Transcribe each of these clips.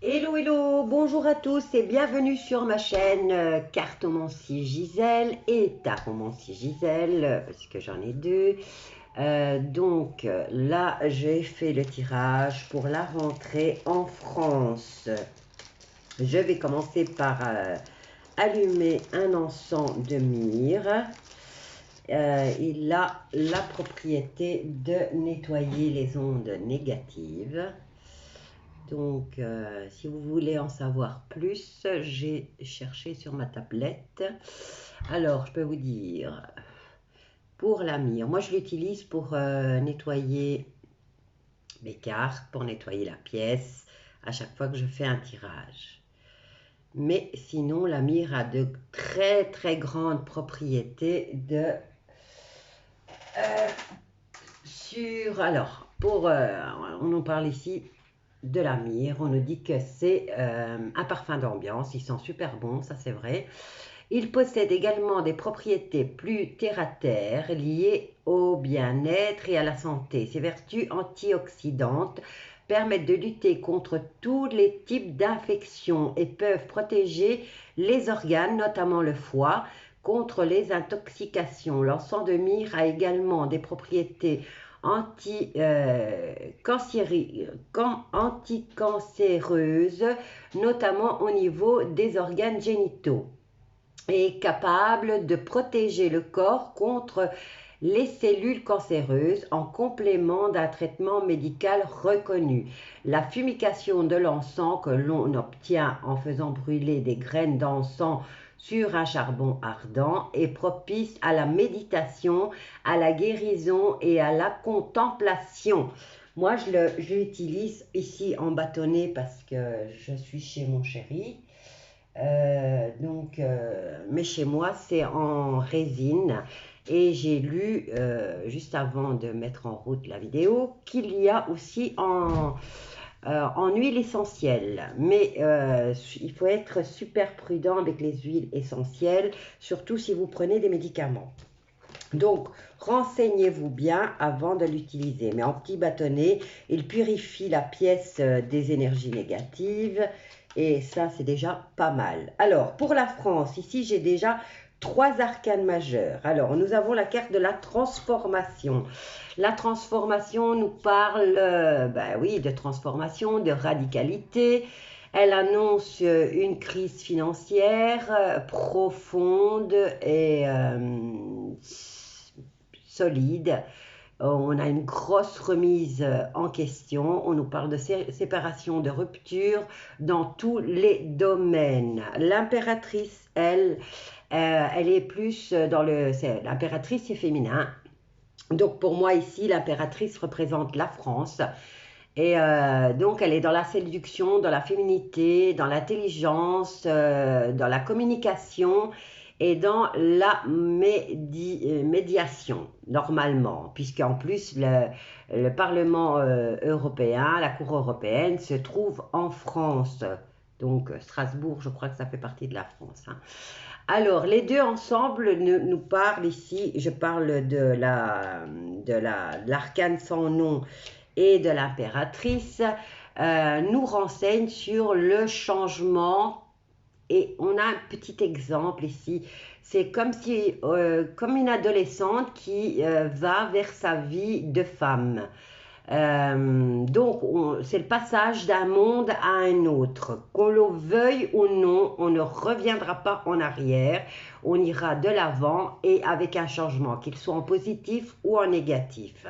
Hello, hello, bonjour à tous et bienvenue sur ma chaîne Cartomancie Gisèle et Taromancie Gisèle, parce que j'en ai deux. Là, j'ai fait le tirage pour la rentrée en France. Je vais commencer par allumer un encens de myrrhe. Il a la propriété de nettoyer les ondes négatives. Donc, si vous voulez en savoir plus, j'ai cherché sur ma tablette. Alors, je peux vous dire, pour la mire, moi je l'utilise pour nettoyer mes cartes, pour nettoyer la pièce, à chaque fois que je fais un tirage. Mais sinon, la mire a de très très grandes propriétés de... Alors, on en parle ici de la myrrhe. On nous dit que c'est un parfum d'ambiance. Il sent super bon, ça c'est vrai. Il possède également des propriétés plus terre-à-terre liées au bien-être et à la santé. Ses vertus antioxydantes permettent de lutter contre tous les types d'infections et peuvent protéger les organes, notamment le foie, contre les intoxications. L'encens de myrrhe a également des propriétés anticancéreuses, notamment au niveau des organes génitaux, et est capable de protéger le corps contre les cellules cancéreuses en complément d'un traitement médical reconnu. La fumigation de l'encens que l'on obtient en faisant brûler des graines d'encens sur un charbon ardent est propice à la méditation, à la guérison et à la contemplation. Moi, je l'utilise ici en bâtonnet parce que je suis chez mon chéri. Mais chez moi, c'est en résine. Et j'ai lu, juste avant de mettre en route la vidéo, qu'il y a aussi en huile essentielle. Mais il faut être super prudent avec les huiles essentielles, surtout si vous prenez des médicaments. Donc, renseignez-vous bien avant de l'utiliser. Mais en petit bâtonnet, il purifie la pièce des énergies négatives. Et ça, c'est déjà pas mal. Alors, pour la France, ici, j'ai déjà 3 arcanes majeurs. Alors, nous avons la carte de la transformation. La transformation nous parle, oui, de transformation, de radicalité. Elle annonce une crise financière profonde et solide. On a une grosse remise en question. On nous parle de séparation, de rupture dans tous les domaines. L'impératrice, elle est plus dans le... L'impératrice, c'est féminin. Donc pour moi ici, l'impératrice représente la France. Et donc elle est dans la séduction, dans la féminité, dans l'intelligence, dans la communication et dans la médiation, normalement, puisqu'en plus le Parlement européen, la Cour européenne se trouve en France. Donc Strasbourg, je crois que ça fait partie de la France. Hein. Alors, les deux ensemble nous parlent ici, je parle de l'arcane sans nom et de l'impératrice, nous renseignent sur le changement. Et on a un petit exemple ici. C'est comme comme une adolescente qui va vers sa vie de femme. C'est le passage d'un monde à un autre. Qu'on le veuille ou non, on ne reviendra pas en arrière. On ira de l'avant et avec un changement, qu'il soit en positif ou en négatif.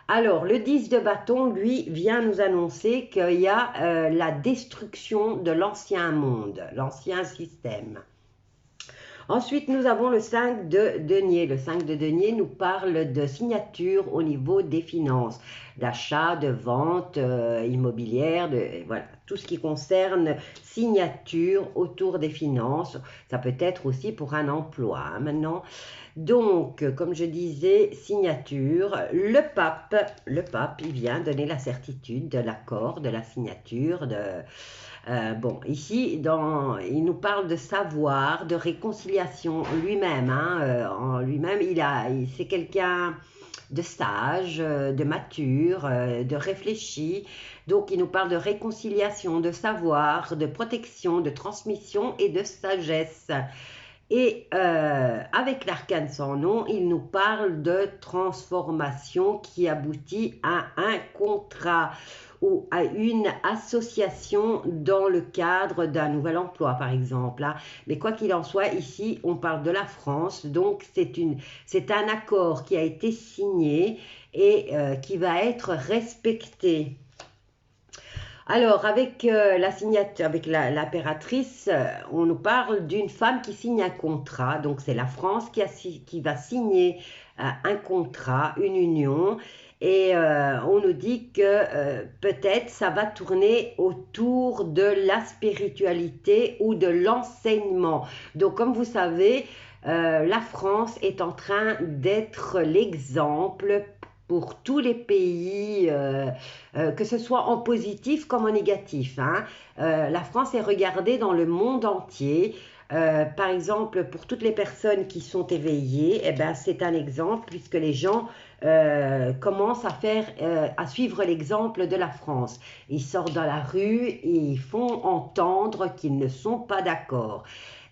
Alors, le 10 de bâton, lui, vient nous annoncer qu'il y a la destruction de l'ancien monde, l'ancien système. Ensuite, nous avons le 5 de denier. Le 5 de denier nous parle de signature au niveau des finances, d'achat, de vente immobilière, voilà, tout ce qui concerne signature autour des finances. Ça peut être aussi pour un emploi hein, maintenant. Donc, comme je disais, signature, le pape, il vient donner la certitude de l'accord, de la signature, ici, il nous parle de savoir, de réconciliation lui-même. Hein, en lui-même, c'est quelqu'un de sage, de mature, de réfléchi, Donc, il nous parle de réconciliation, de savoir, de protection, de transmission et de sagesse. Et avec l'arcane sans nom, il nous parle de transformation qui aboutit à un contrat ou à une association dans le cadre d'un nouvel emploi, par exemple. Hein. Mais quoi qu'il en soit, ici, on parle de la France, donc c'est un accord qui a été signé et qui va être respecté. Alors, avec la signature, avec l'impératrice, on nous parle d'une femme qui signe un contrat. Donc, c'est la France qui va signer un contrat, une union. Et on nous dit que peut-être ça va tourner autour de la spiritualité ou de l'enseignement. Donc, comme vous savez, la France est en train d'être l'exemple pour tous les pays, que ce soit en positif comme en négatif. Hein. La France est regardée dans le monde entier. Par exemple, pour toutes les personnes qui sont éveillées, eh ben, c'est un exemple puisque les gens commencent à suivre l'exemple de la France. Ils sortent dans la rue et ils font entendre qu'ils ne sont pas d'accord.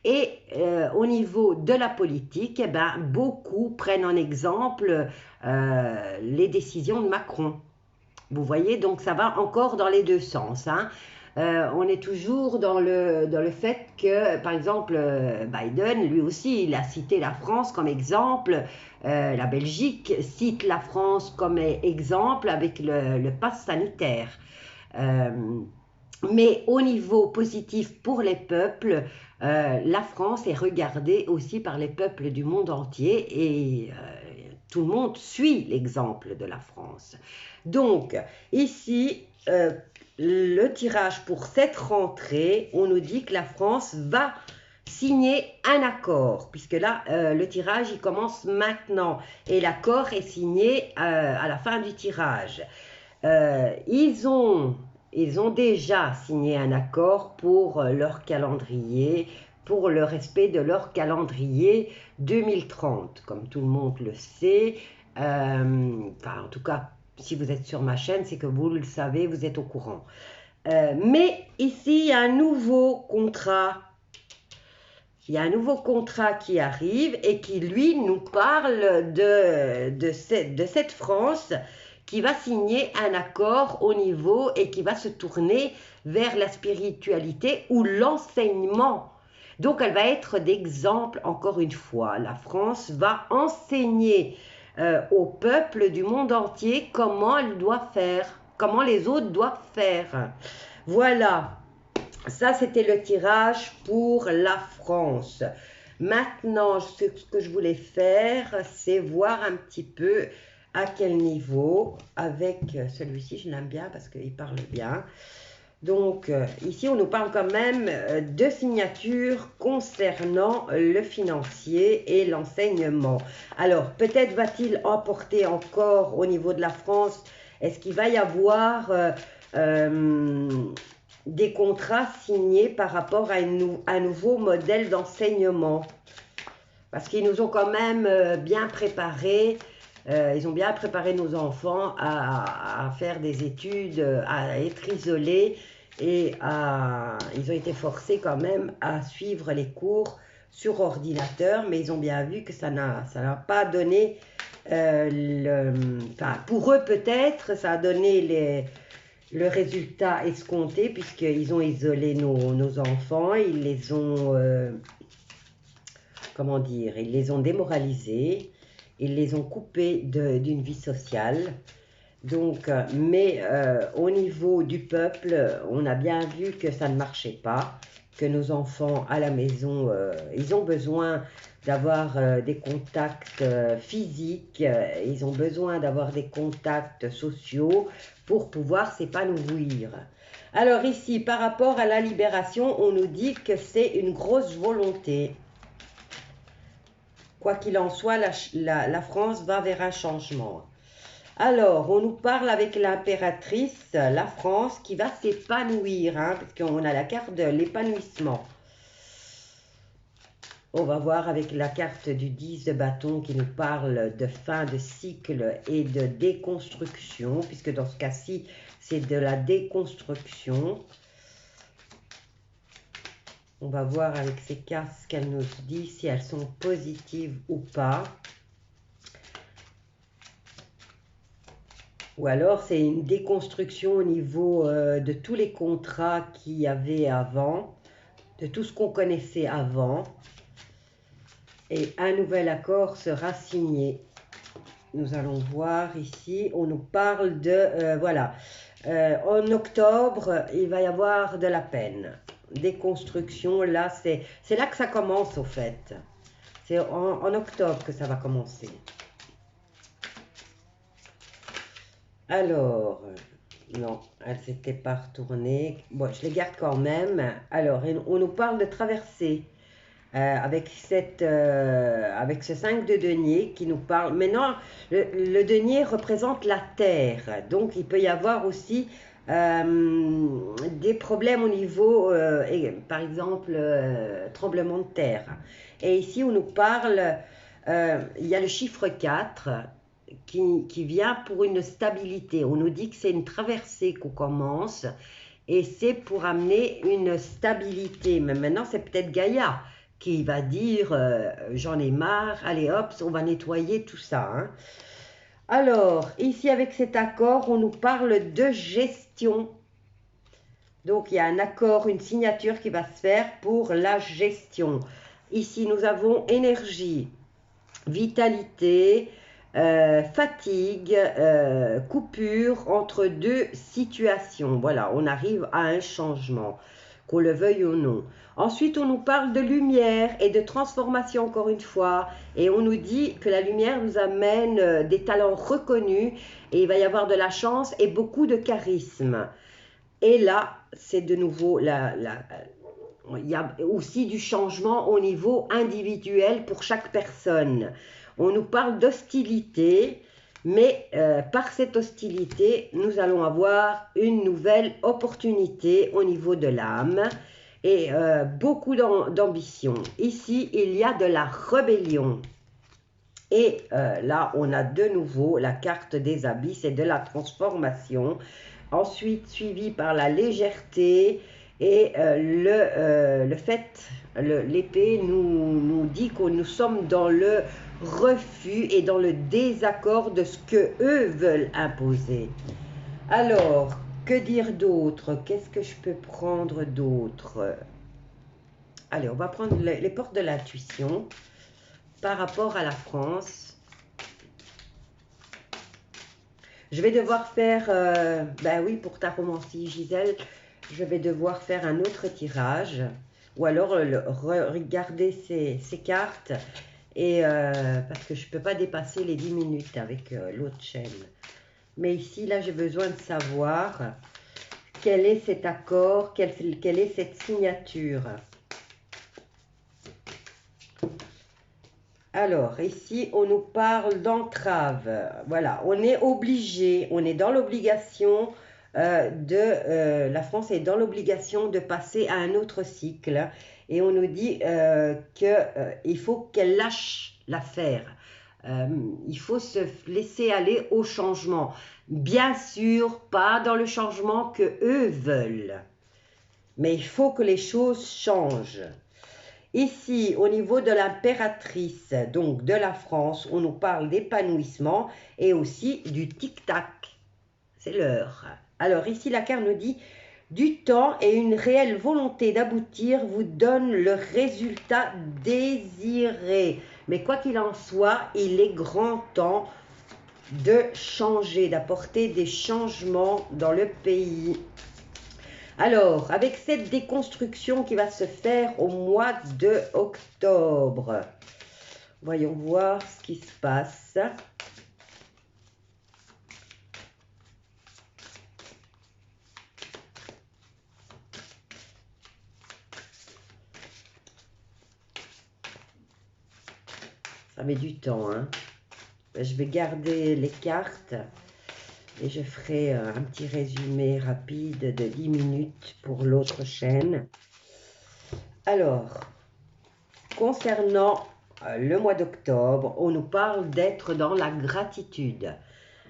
Et au niveau de la politique, eh ben, beaucoup prennent en exemple les décisions de Macron. Vous voyez, donc ça va encore dans les deux sens. Hein. On est toujours dans le fait que, par exemple, Biden, lui aussi, il a cité la France comme exemple. La Belgique cite la France comme exemple avec le pass sanitaire. Mais au niveau positif pour les peuples, la France est regardée aussi par les peuples du monde entier et tout le monde suit l'exemple de la France. Donc, ici, le tirage pour cette rentrée, on nous dit que la France va signer un accord, puisque là, le tirage, il commence maintenant et l'accord est signé à la fin du tirage. Ils ont déjà signé un accord pour leur calendrier, pour le respect de leur calendrier 2030. Comme tout le monde le sait, en tout cas, si vous êtes sur ma chaîne, c'est que vous le savez, vous êtes au courant. Mais ici, il y a un nouveau contrat. Il y a un nouveau contrat qui arrive et qui, lui, nous parle de cette France qui va signer un accord au niveau et qui va se tourner vers la spiritualité ou l'enseignement. Donc, elle va être d'exemple, encore une fois. La France va enseigner au peuple du monde entier comment elle doit faire, comment les autres doivent faire. Voilà, ça c'était le tirage pour la France. Maintenant, ce que je voulais faire, c'est voir un petit peu à quel niveau, avec celui-ci, je l'aime bien parce qu'il parle bien. Donc, ici, on nous parle quand même de signatures concernant le financier et l'enseignement. Alors, peut-être va-t-il emporter encore au niveau de la France, est-ce qu'il va y avoir des contrats signés par rapport à un nouveau modèle d'enseignement? Parce qu'ils nous ont quand même bien préparé. Ils ont bien préparé nos enfants à faire des études, à être isolés et ils ont été forcés quand même à suivre les cours sur ordinateur, mais ils ont bien vu que ça n'a pas donné, pour eux peut-être, ça a donné le résultat escompté puisqu'ils ont isolé nos enfants, ils les ont, comment dire, ils les ont démoralisés. Ils les ont coupés d'une vie sociale. Donc, mais au niveau du peuple, on a bien vu que ça ne marchait pas, que nos enfants à la maison, ils ont besoin d'avoir des contacts physiques, ils ont besoin d'avoir des contacts sociaux pour pouvoir s'épanouir. Alors ici, par rapport à la libération, on nous dit que c'est une grosse volonté. Quoi qu'il en soit, la France va vers un changement. Alors, on nous parle avec l'impératrice, la France, qui va s'épanouir, hein, parce qu'on a la carte de l'épanouissement. On va voir avec la carte du 10 de bâton qui nous parle de fin de cycle et de déconstruction, puisque dans ce cas-ci, c'est de la déconstruction. On va voir avec ces cartes ce qu'elles nous disent, si elles sont positives ou pas. Ou alors c'est une déconstruction au niveau de tous les contrats qu'il y avait avant, de tout ce qu'on connaissait avant. Et un nouvel accord sera signé. Nous allons voir ici, on nous parle de, voilà, en octobre, il va y avoir de la peine. Déconstruction, là, c'est là que ça commence au fait. C'est en octobre que ça va commencer. Alors, non, elle s'était pas retournée. Bon, je les garde quand même. Alors, on nous parle de traversée. Avec ce 5 de denier qui nous parle. Maintenant, le denier représente la terre. Donc, il peut y avoir aussi des problèmes au niveau, par exemple, tremblement de terre. Et ici, on nous parle, il y a le chiffre 4 qui vient pour une stabilité. On nous dit que c'est une traversée qu'on commence et c'est pour amener une stabilité. Mais maintenant, c'est peut-être Gaïa qui va dire j'en ai marre, allez hop, on va nettoyer tout ça. Hein. Alors, ici avec cet accord, on nous parle de gestion. Donc, il y a un accord, une signature qui va se faire pour la gestion. Ici, nous avons énergie, vitalité, fatigue, coupure entre deux situations. Voilà, on arrive à un changement, qu'on le veuille ou non. Ensuite, on nous parle de lumière et de transformation encore une fois. Et on nous dit que la lumière nous amène des talents reconnus et il va y avoir de la chance et beaucoup de charisme. Et là, c'est de nouveau, il y a aussi du changement au niveau individuel pour chaque personne. On nous parle d'hostilité, mais par cette hostilité, nous allons avoir une nouvelle opportunité au niveau de l'âme et beaucoup d'ambition. Ici, il y a de la rébellion. Et là, on a de nouveau la carte des abysses et de la transformation. Ensuite, suivi par la légèreté et le fait, l'épée nous dit que nous sommes dans le refus et dans le désaccord de ce que eux veulent imposer. Alors, que dire d'autre? Qu'est-ce que je peux prendre d'autre? Allez, on va prendre les portes de l'intuition par rapport à la France. Je vais devoir faire, ben oui, pour ta romancie Gisèle, je vais devoir faire un autre tirage. Ou alors regarder ces cartes. Et parce que je ne peux pas dépasser les 10 minutes avec l'autre chaîne. Mais ici, là, j'ai besoin de savoir quel est cet accord, quelle est cette signature. Alors, ici, on nous parle d'entrave. Voilà, on est obligé, on est dans l'obligation la France est dans l'obligation de passer à un autre cycle. Et on nous dit qu'il faut qu'elle lâche l'affaire. Il faut se laisser aller au changement. Bien sûr, pas dans le changement que eux veulent. Mais il faut que les choses changent. Ici, au niveau de l'impératrice, donc de la France, on nous parle d'épanouissement et aussi du tic-tac. C'est l'heure. Alors ici, la carte nous dit « Du temps et une réelle volonté d'aboutir vous donnent le résultat désiré. » Mais quoi qu'il en soit, il est grand temps de changer, d'apporter des changements dans le pays. Alors, avec cette déconstruction qui va se faire au mois de octobre, voyons voir ce qui se passe. Ça met du temps, hein. Je vais garder les cartes. Et je ferai un petit résumé rapide de 10 minutes pour l'autre chaîne. Alors, concernant le mois d'octobre, on nous parle d'être dans la gratitude.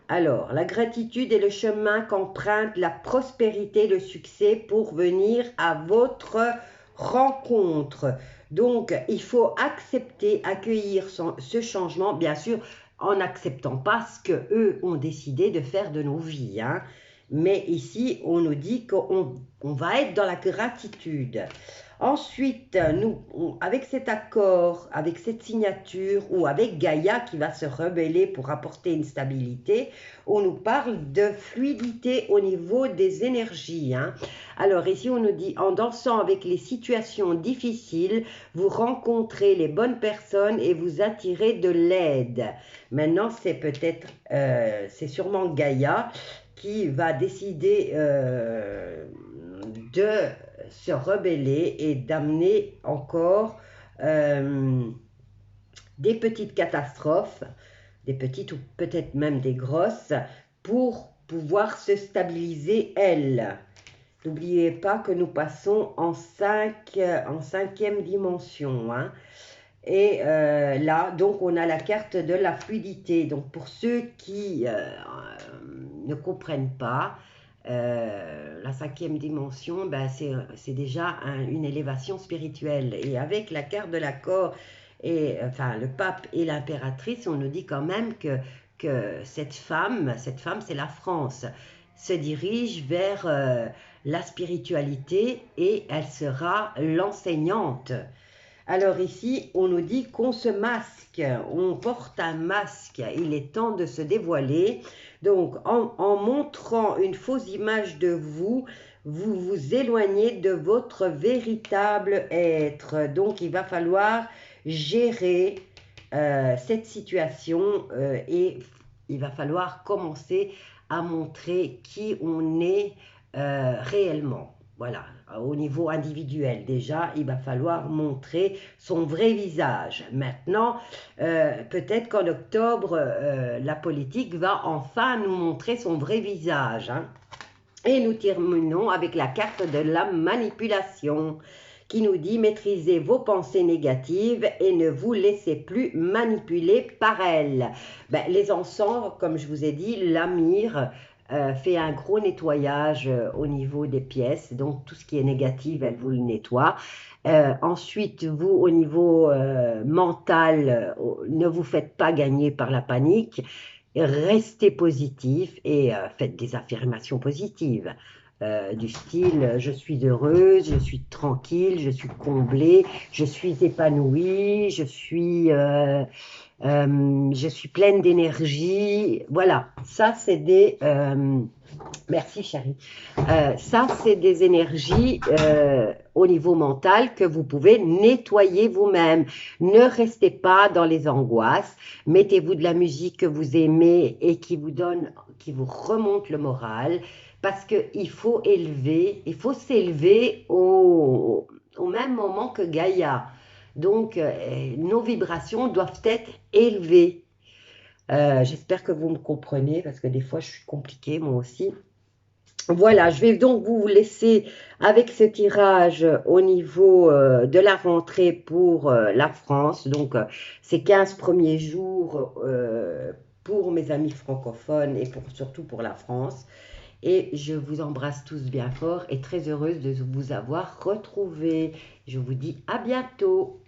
Alors, la gratitude est le chemin qu'emprunte la prospérité, le succès pour venir à votre rencontre. Donc, il faut accepter, accueillir ce changement, bien sûr, en n'acceptant pas ce qu'eux ont décidé de faire de nos vies. Hein. Mais ici, on nous dit qu'on va être dans la gratitude. Ensuite, avec cet accord, avec cette signature, ou avec Gaïa qui va se rebeller pour apporter une stabilité, on nous parle de fluidité au niveau des énergies. Hein. Alors ici, on nous dit, en dansant avec les situations difficiles, vous rencontrez les bonnes personnes et vous attirez de l'aide. Maintenant, c'est sûrement Gaïa qui va décider de se rebeller et d'amener encore des petites catastrophes, des petites ou peut-être même des grosses, pour pouvoir se stabiliser elle. N'oubliez pas que nous passons en cinquième dimension. Hein. Et là, donc, on a la carte de la fluidité. Donc, pour ceux qui ne comprennent pas, la cinquième dimension, ben, c'est déjà une élévation spirituelle. Et avec la carte de l'accord, et enfin le pape et l'impératrice, on nous dit quand même que cette femme, c'est la France, se dirige vers la spiritualité et elle sera l'enseignante. Alors ici, on nous dit qu'on se masque, on porte un masque, il est temps de se dévoiler. Donc, en montrant une fausse image de vous, vous vous éloignez de votre véritable être. Donc, il va falloir gérer cette situation et il va falloir commencer à montrer qui on est réellement. Voilà, au niveau individuel déjà, il va falloir montrer son vrai visage. Maintenant, peut-être qu'en octobre, la politique va enfin nous montrer son vrai visage. Hein. Et nous terminons avec la carte de la manipulation qui nous dit maîtrisez vos pensées négatives et ne vous laissez plus manipuler par elles. Ben, les encens, comme je vous ai dit, la myrrhe, fait un gros nettoyage au niveau des pièces, donc tout ce qui est négatif, elle vous le nettoie. Ensuite, vous, au niveau mental, ne vous faites pas gagner par la panique, restez positif et faites des affirmations positives. Du style je suis heureuse, je suis tranquille, je suis comblée, je suis épanouie, je suis pleine d'énergie. Voilà, ça c'est des... merci chérie. Ça c'est des énergies au niveau mental que vous pouvez nettoyer vous-même. Ne restez pas dans les angoisses. Mettez-vous de la musique que vous aimez et qui vous remonte le moral. Parce qu'il faut s'élever au même moment que Gaïa. Donc, nos vibrations doivent être élevées. J'espère que vous me comprenez parce que des fois, je suis compliquée moi aussi. Voilà, je vais donc vous laisser avec ce tirage au niveau de la rentrée pour la France. Donc, ces 15 premiers jours pour mes amis francophones et surtout pour la France. Et je vous embrasse tous bien fort et très heureuse de vous avoir retrouvé. Je vous dis à bientôt.